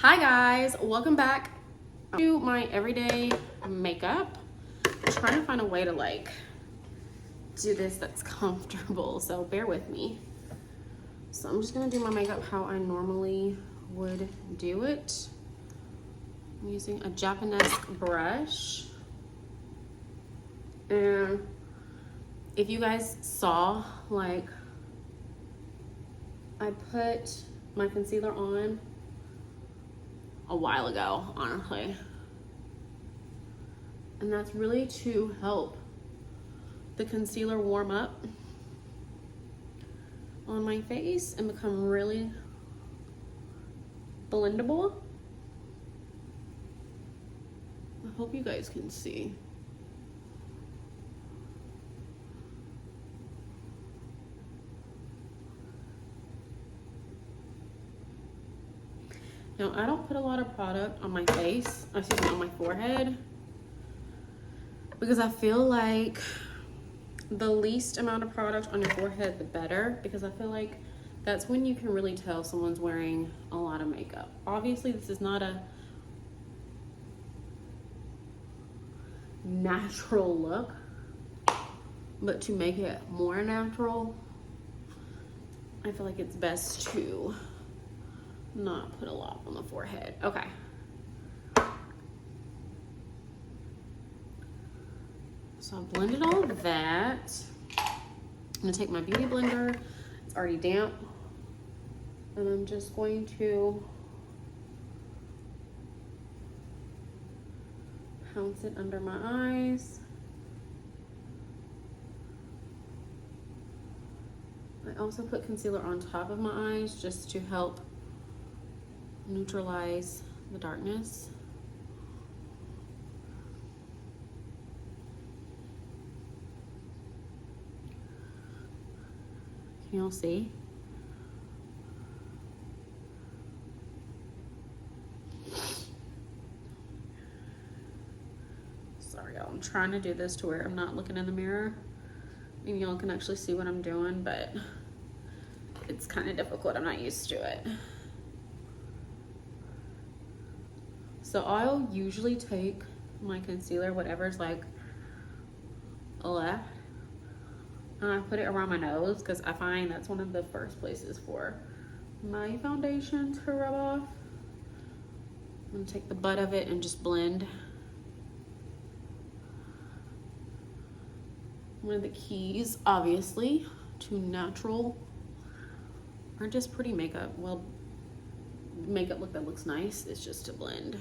Hi guys, welcome back to my everyday makeup. I'm trying to find a way to like do this that's comfortable, so bear with me. So I'm just gonna do my makeup how I normally would do it. I'm using a Japonesque brush. And if you guys saw, like, I put my concealer on a while ago, honestly. And that's really to help the concealer warm up on my face and become really blendable. I hope you guys can see. Now, I don't put a lot of product on my face, excuse me, on my forehead, because I feel like the least amount of product on your forehead, the better, because I feel like that's when you can really tell someone's wearing a lot of makeup. Obviously, this is not a natural look, but to make it more natural, I feel like it's best to not put a lot on the forehead. Okay. So I blended all of that. I'm gonna take my beauty blender. It's already damp. And I'm just going to pounce it under my eyes. I also put concealer on top of my eyes just to help neutralize the darkness. Can y'all see? Sorry y'all, I'm trying to do this to where I'm not looking in the mirror and y'all can actually see what I'm doing, but it's kind of difficult. I'm not used to it. So I'll usually take my concealer, whatever's like left, and I put it around my nose because I find that's one of the first places for my foundation to rub off. I'm gonna take the butt of it and just blend. One of the keys, obviously, to natural or just pretty makeup, well, makeup look that looks nice, is just to blend.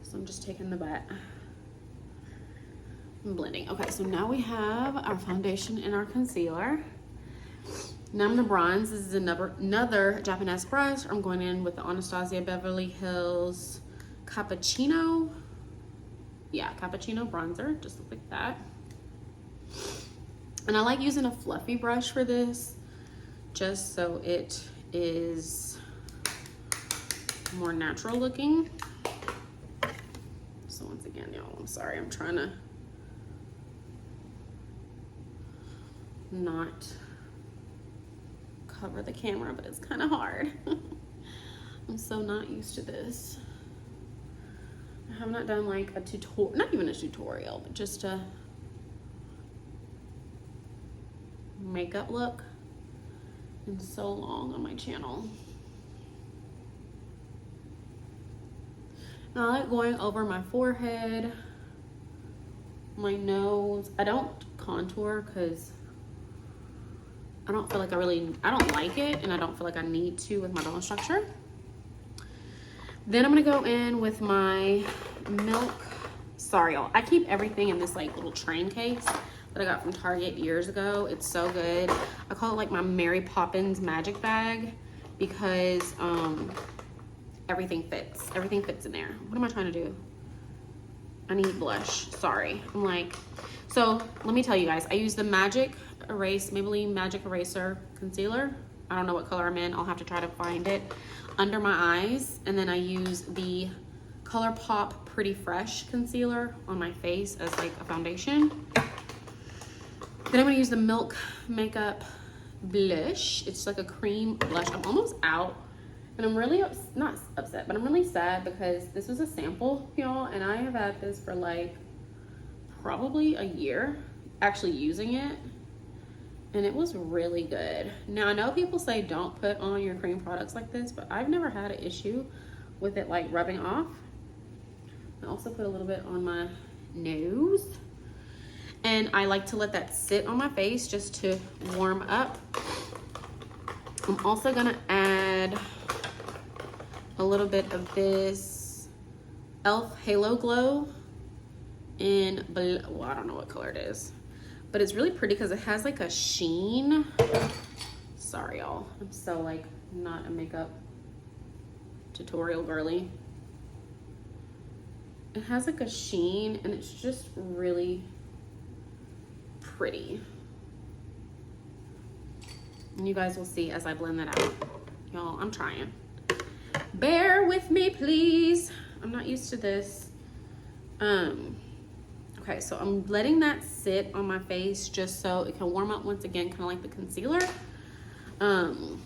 So I'm just taking the butt and blending. Okay, so now we have our foundation and our concealer. Now I'm gonna bronze. This is another Japonesque brush. I'm going in with the Anastasia Beverly Hills Cappuccino. Yeah, Cappuccino bronzer, just look like that. And I like using a fluffy brush for this, just so it is more natural looking. So once again, y'all, I'm sorry, I'm trying to not cover the camera, but it's kind of hard. I'm so not used to this. I have not done like a tutorial, not even a tutorial, but just a makeup look in so long on my channel. Now I like going over my forehead, my nose. I don't contour because I don't feel like I don't like it, and I don't feel like I need to with my bone structure. Then I'm gonna go in with my milk. Sorry y'all, I keep everything in this like little train case that I got from Target years ago. It's so good. I call it like my Mary Poppins magic bag because everything fits. Everything fits in there. What am I trying to do? I need blush. Sorry. I'm like, so let me tell you guys, I use the Maybelline Magic Eraser concealer. I don't know what color I'm in. I'll have to try to find it under my eyes. And then I use the ColourPop Pretty Fresh concealer on my face as like a foundation. Then I'm gonna use the Milk Makeup blush. It's like a cream blush. I'm almost out And I'm really, not upset, but I'm really sad because this was a sample, y'all, and I have had this for like probably a year actually using it, and it was really good. Now, I know people say don't put on your cream products like this, but I've never had an issue with it like rubbing off. I also put a little bit on my nose, and I like to let that sit on my face just to warm up. I'm also gonna add a little bit of this e.l.f. Halo Glow in, well, I don't know what color it is, but it's really pretty because it has like a sheen. Sorry, y'all. I'm so like not a makeup tutorial girly. It has like a sheen and it's just really pretty. And you guys will see as I blend that out. Y'all, I'm trying. Bear with me, please. I'm not used to this. Okay, so I'm letting that sit on my face just so it can warm up once again, kind of like the concealer. And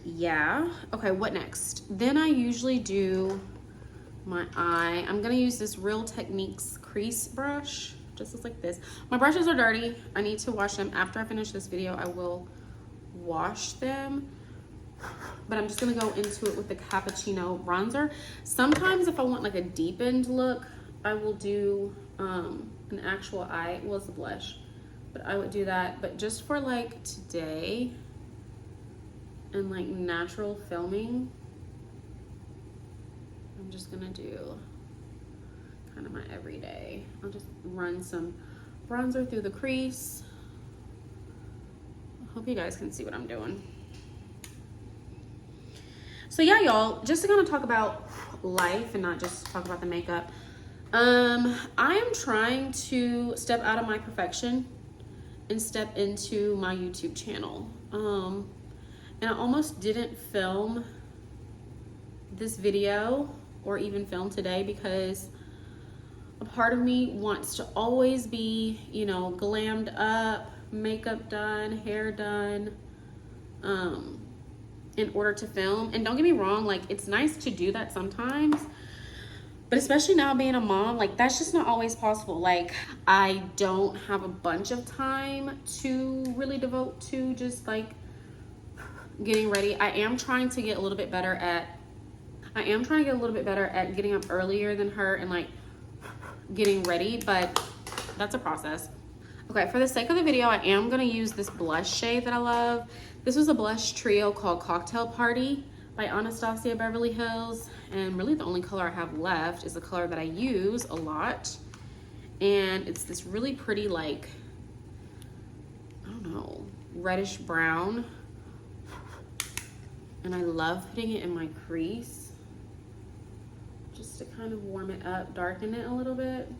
yeah, okay, what next? Then I usually do my eye. I'm gonna use this Real Techniques crease brush. Just looks like this. My brushes are dirty. I need to wash them. After I finish this video, I will wash them. But I'm just gonna go into it with the Cappuccino bronzer. Sometimes if I want like a deepened look, I will do an actual eye. Well, it's a blush, but I would do that. But just for like today and like natural filming, I'm just gonna do kind of my everyday. I'll just run some bronzer through the crease. I hope you guys can see what I'm doing. So yeah, y'all, just to kind of talk about life and not just talk about the makeup. I am trying to step out of my perfection and step into my YouTube channel. And I almost didn't film this video or even film today because a part of me wants to always be, you know, glammed up, makeup done, hair done, in order to film. And don't get me wrong, like it's nice to do that sometimes, but especially now being a mom, like that's just not always possible. Like I don't have a bunch of time to really devote to just like getting ready. I am trying to get a little bit better at getting up earlier than her and like getting ready, but that's a process. Okay, for the sake of the video, I am gonna use this blush shade that I love. This was a blush trio called Cocktail Party by Anastasia Beverly Hills. And really the only color I have left is a color that I use a lot. And it's this really pretty, like, I don't know, reddish brown. And I love putting it in my crease just to kind of warm it up, darken it a little bit.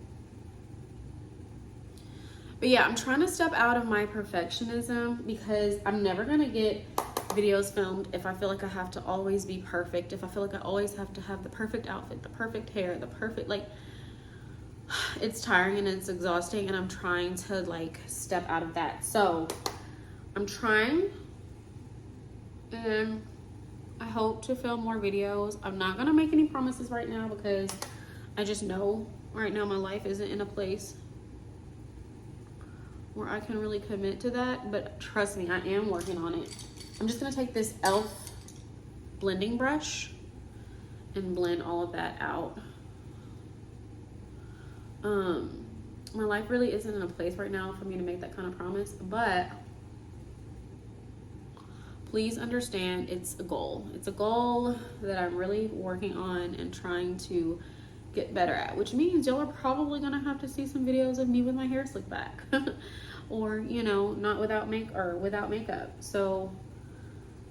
But yeah, I'm trying to step out of my perfectionism because I'm never gonna get videos filmed if I feel like I have to always be perfect, if I feel like I always have to have the perfect outfit, the perfect hair, the perfect, like, it's tiring and it's exhausting, and I'm trying to like step out of that. So I'm trying, and I hope to film more videos. I'm not gonna make any promises right now because I just know right now my life isn't in a place where I can really commit to that, but trust me, I am working on it. I'm just gonna take this e.l.f. blending brush and blend all of that out. My life really isn't in a place right now for me to make that kind of promise, but please understand it's a goal. It's a goal that I'm really working on and trying to get better at, which means y'all are probably gonna have to see some videos of me with my hair slicked back or, you know, not without without makeup. So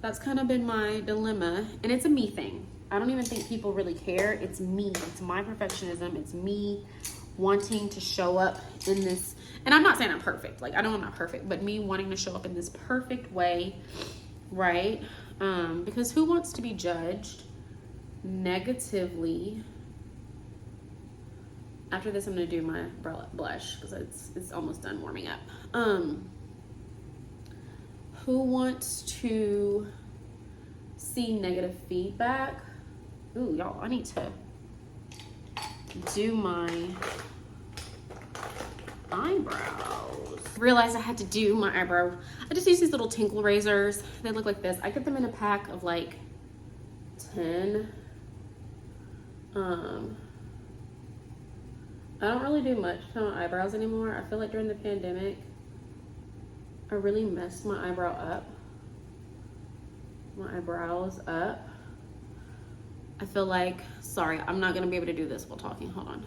that's kind of been my dilemma, and it's a me thing. I don't even think people really care. It's me, it's my perfectionism. It's me wanting to show up in this, and I'm not saying I'm perfect. Like, I know I'm not perfect, but me wanting to show up in this perfect way, right? Because who wants to be judged negatively? After this, I'm gonna do my blush because it's almost done warming up. Who wants to see negative feedback. Ooh, y'all, I need to do my eyebrows. Realized I had to do my eyebrows. I just use these little tinkle razors. They look like this. I get them in a pack of like 10. I don't really do much to my eyebrows anymore. I feel like during the pandemic, I really messed my eyebrows up. I feel like, sorry, I'm not gonna be able to do this while talking. Hold on.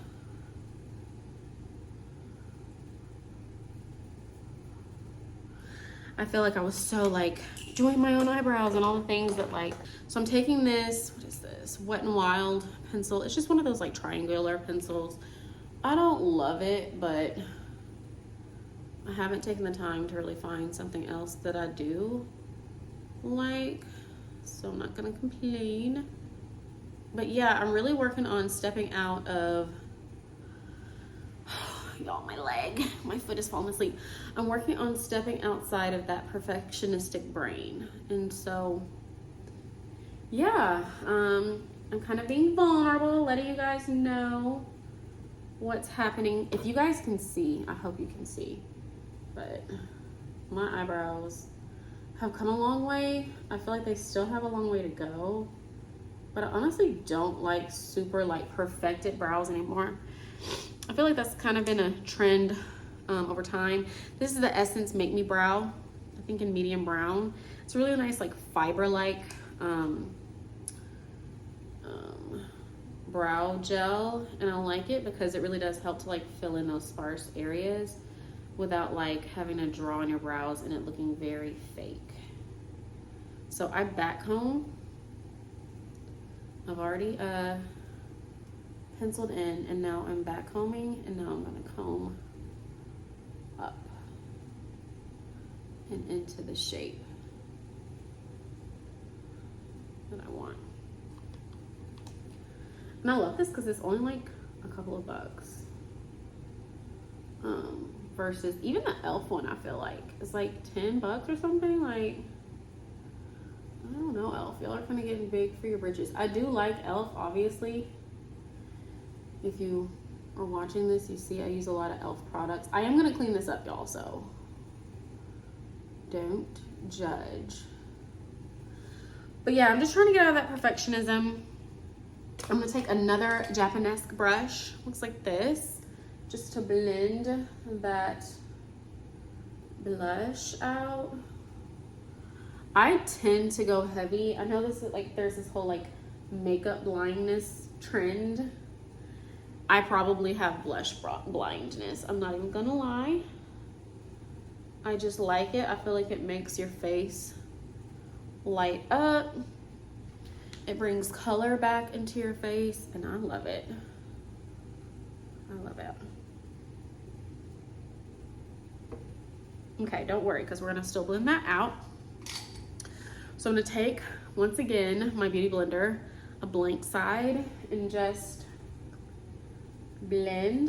I feel like I was so like doing my own eyebrows and all the things that like, so I'm taking this, what is this? Wet n Wild pencil. It's just one of those like triangular pencils. I don't love it, but I haven't taken the time to really find something else that I do like, so I'm not gonna complain. But yeah, I'm really working on stepping out of, y'all, my leg, my foot is falling asleep. I'm working on stepping outside of that perfectionistic brain. And so, yeah, I'm kind of being vulnerable, letting you guys know what's happening. If you guys can see, I hope you can see, but my eyebrows have come a long way. I feel like they still have a long way to go, but I honestly don't like super like perfected brows anymore. I feel like that's kind of been a trend over time. This is the Essence Make Me Brow, I think in medium brown. It's a really nice like fiber-like brow gel, and I like it because it really does help to like fill in those sparse areas without like having to draw on your brows and it looking very fake. So I back comb. I've already penciled in, and now I'm back combing, and now I'm gonna comb up and into the shape that I want. And I love this because it's only like a couple of bucks. Versus even the e.l.f. one, I feel like it's like 10 bucks or something. Like, I don't know, e.l.f. Y'all are kind of getting big for your britches. I do like e.l.f. obviously. If you are watching this, you see I use a lot of e.l.f. products. I am gonna clean this up, y'all, so don't judge. But yeah, I'm just trying to get out of that perfectionism. I'm gonna take another Japonesque brush, looks like this, just to blend that blush out. I tend to go heavy. I know this is like, there's this whole like makeup blindness trend. I probably have blush blindness. I'm not even gonna lie. I just like it. I feel like it makes your face light up. It brings color back into your face, and I love it. I love it. Okay, don't worry, because we're gonna still blend that out. So I'm gonna take, once again, my beauty blender, a blank side, and just blend.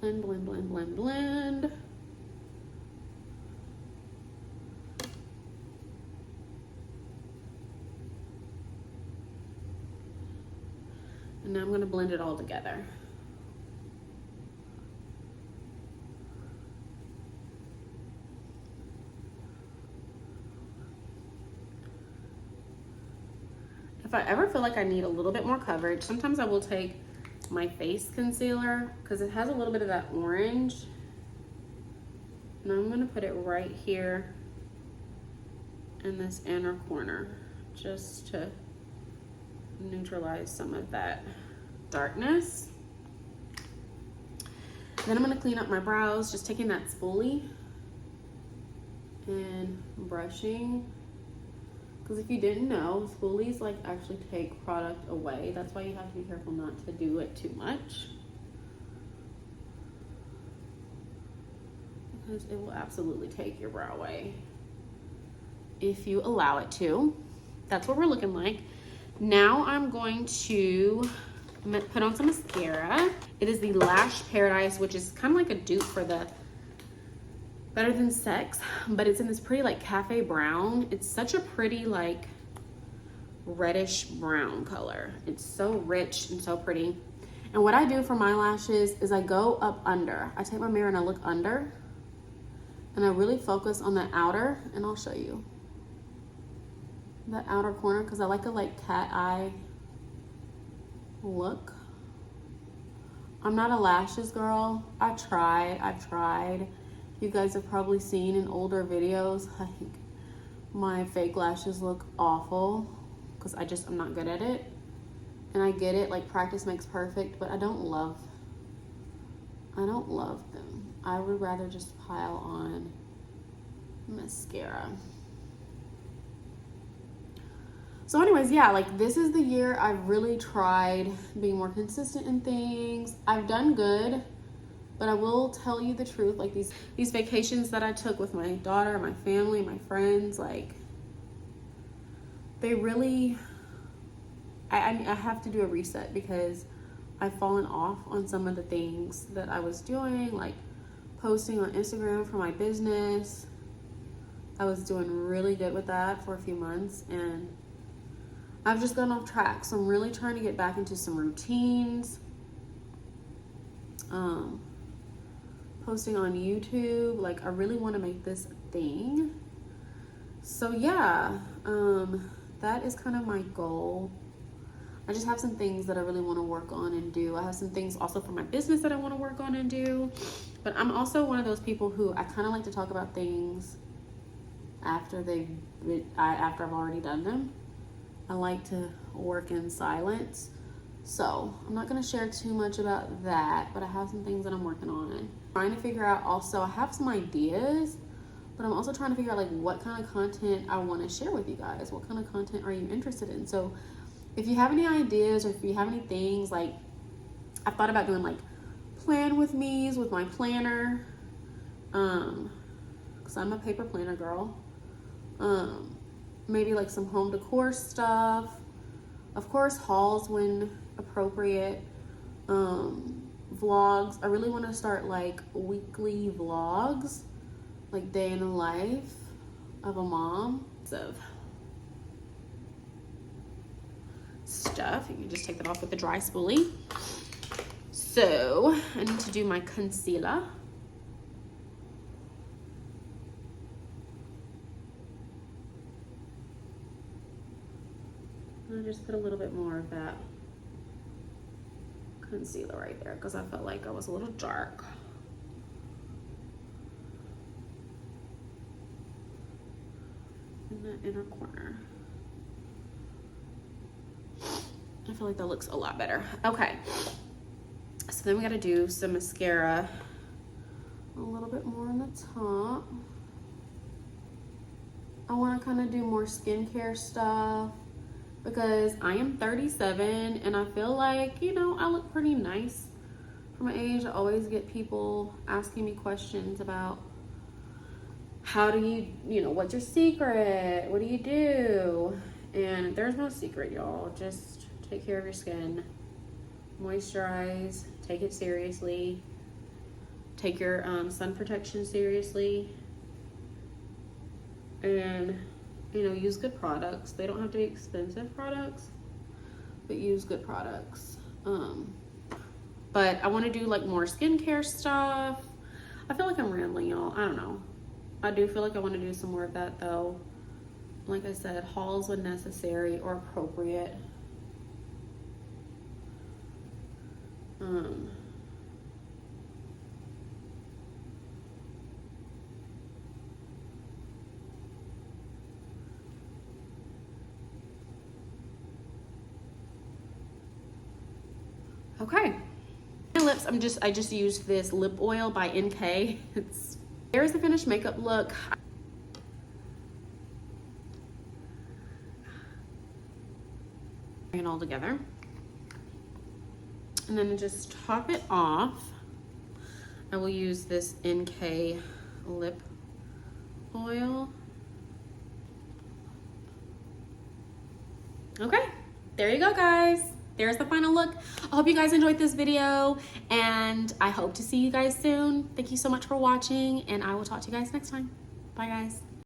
Blend, blend, blend, blend, blend. And now I'm gonna blend it all together. If I ever feel like I need a little bit more coverage, sometimes I will take my face concealer because it has a little bit of that orange. And I'm gonna put it right here in this inner corner just to neutralize some of that darkness. Then I'm gonna clean up my brows, just taking that spoolie and brushing. Because if you didn't know, spoolies like actually take product away. That's why you have to be careful not to do it too much, because it will absolutely take your brow away if you allow it to. That's what we're looking like. Now I'm going to put on some mascara. It is the Lash Paradise, which is kind of like a dupe for the Better Than Sex, but it's in this pretty like cafe brown. It's such a pretty like reddish brown color. It's so rich and so pretty. And what I do for my lashes is I go up under. I take my mirror and I look under, and I really focus on the outer, and I'll show you the outer corner because I like a like cat eye look. I'm not a lashes girl. I've tried. You guys have probably seen in older videos, like my fake lashes look awful because I'm not good at it. And I get it, like practice makes perfect, but I don't love them. I would rather just pile on mascara. So anyways, yeah, like this is the year I've really tried being more consistent in things. I've done good, but I will tell you the truth, like these vacations that I took with my daughter, my family, my friends, like they really, I have to do a reset because I've fallen off on some of the things that I was doing, like posting on Instagram for my business. I was doing really good with that for a few months, and I've just gone off track. So I'm really trying to get back into some routines. Posting on YouTube, like I really want to make this a thing. So yeah, that is kind of my goal. I just have some things that I really want to work on and do. I have some things also for my business that I want to work on and do. But I'm also one of those people who I kind of like to talk about things after I've already done them. I like to work in silence. So I'm not going to share too much about that, but I have some things that I'm working on. I'm trying to figure out also, I have some ideas, but I'm also trying to figure out like what kind of content I want to share with you guys. What kind of content are you interested in? So if you have any ideas or if you have any things, like I've thought about doing like plan with me's with my planner, because I'm a paper planner girl. Maybe like some home decor stuff, of course hauls when appropriate, vlogs. I really want to start like weekly vlogs, like day in the life of a mom. Of stuff, you can just take that off with the dry spoolie. So I need to do my concealer. I just put a little bit more of that concealer right there because I felt like I was a little dark. In the inner corner. I feel like that looks a lot better. Okay. So then we got to do some mascara. A little bit more on the top. I want to kind of do more skincare stuff, because I am 37 and I feel like, you know, I look pretty nice for my age. I always get people asking me questions about how do you know, what's your secret? What do you do? And there's no secret, y'all. Just take care of your skin. Moisturize. Take it seriously. Take your sun protection seriously. And you know, use good products. They don't have to be expensive products, but use good products. But I want to do like more skincare stuff. I feel like I'm rambling, y'all. I don't know. I do feel like I want to do some more of that though. Like I said, hauls when necessary or appropriate. Okay, my lips, I just used this lip oil by NK. There's the finished makeup look. Bring it all together. And then just top it off. I will use this NK lip oil. Okay, there you go, guys. there's the final look. I hope you guys enjoyed this video, and I hope to see you guys soon. Thank you so much for watching, and I will talk to you guys next time. Bye, guys.